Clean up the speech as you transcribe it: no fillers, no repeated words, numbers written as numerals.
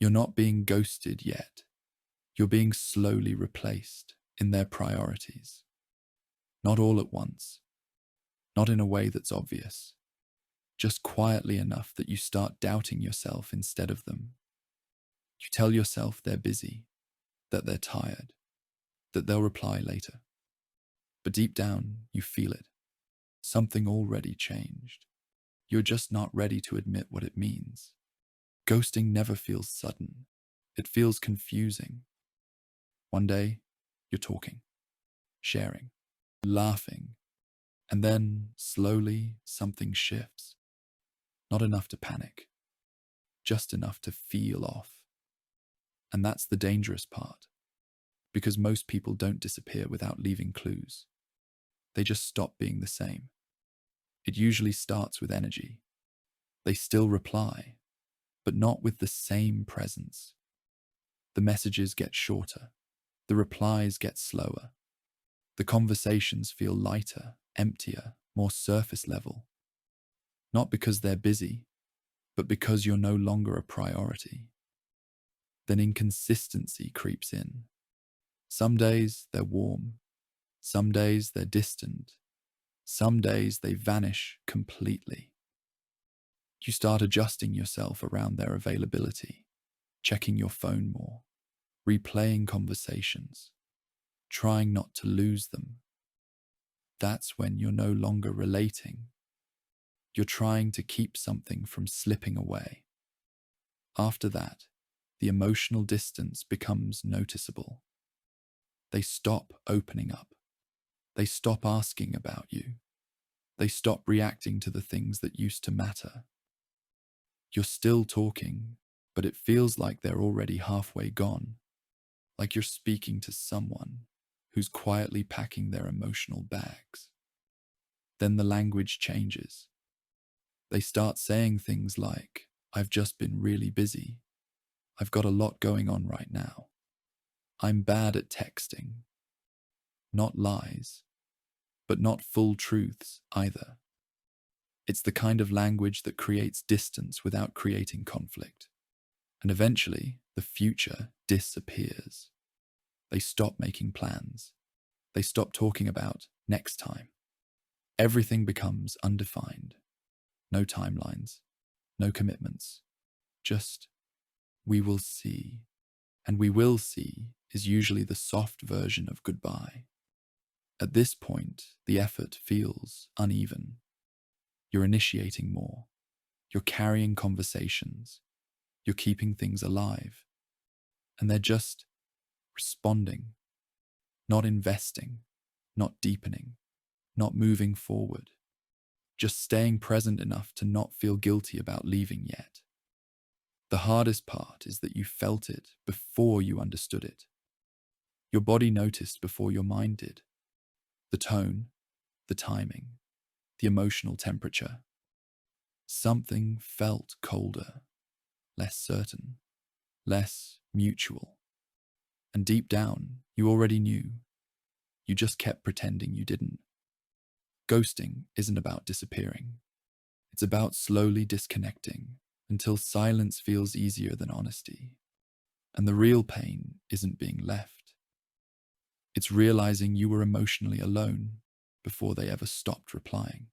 You're not being ghosted yet. You're being slowly replaced in their priorities. Not all at once, not in a way that's obvious, just quietly enough that you start doubting yourself instead of them. You tell yourself they're busy, that they're tired, that they'll reply later. But deep down, you feel it. Something already changed. You're just not ready to admit what it means. Ghosting never feels sudden. It feels confusing. One day, you're talking, sharing, laughing, and then, slowly, something shifts. Not enough to panic, just enough to feel off. And that's the dangerous part, because most people don't disappear without leaving clues. They just stop being the same. It usually starts with energy. They still reply, but not with the same presence. The messages get shorter. The replies get slower. The conversations feel lighter, emptier, more surface level. Not because they're busy, but because you're no longer a priority. Then inconsistency creeps in. Some days they're warm. Some days they're distant. Some days they vanish completely. You start adjusting yourself around their availability, checking your phone more, replaying conversations, trying not to lose them. That's when you're no longer relating. You're trying to keep something from slipping away. After that, the emotional distance becomes noticeable. They stop opening up. They stop asking about you. They stop reacting to the things that used to matter. You're still talking, but it feels like they're already halfway gone, like you're speaking to someone who's quietly packing their emotional bags. Then the language changes. They start saying things like, "I've just been really busy. I've got a lot going on right now. I'm bad at texting." Not lies, but not full truths either. It's the kind of language that creates distance without creating conflict. And eventually, the future disappears. They stop making plans. They stop talking about next time. Everything becomes undefined. No timelines, no commitments. Just, we will see. And we will see is usually the soft version of goodbye. At this point, the effort feels uneven. You're initiating more. You're carrying conversations. You're keeping things alive. And they're just responding, not investing, not deepening, not moving forward. Just staying present enough to not feel guilty about leaving yet. The hardest part is that you felt it before you understood it. Your body noticed before your mind did. The tone, the timing, the emotional temperature. Something felt colder, less certain, less mutual. And deep down, you already knew. You just kept pretending you didn't. Ghosting isn't about disappearing. It's about slowly disconnecting until silence feels easier than honesty. And the real pain isn't being left. It's realizing you were emotionally alone before they ever stopped replying.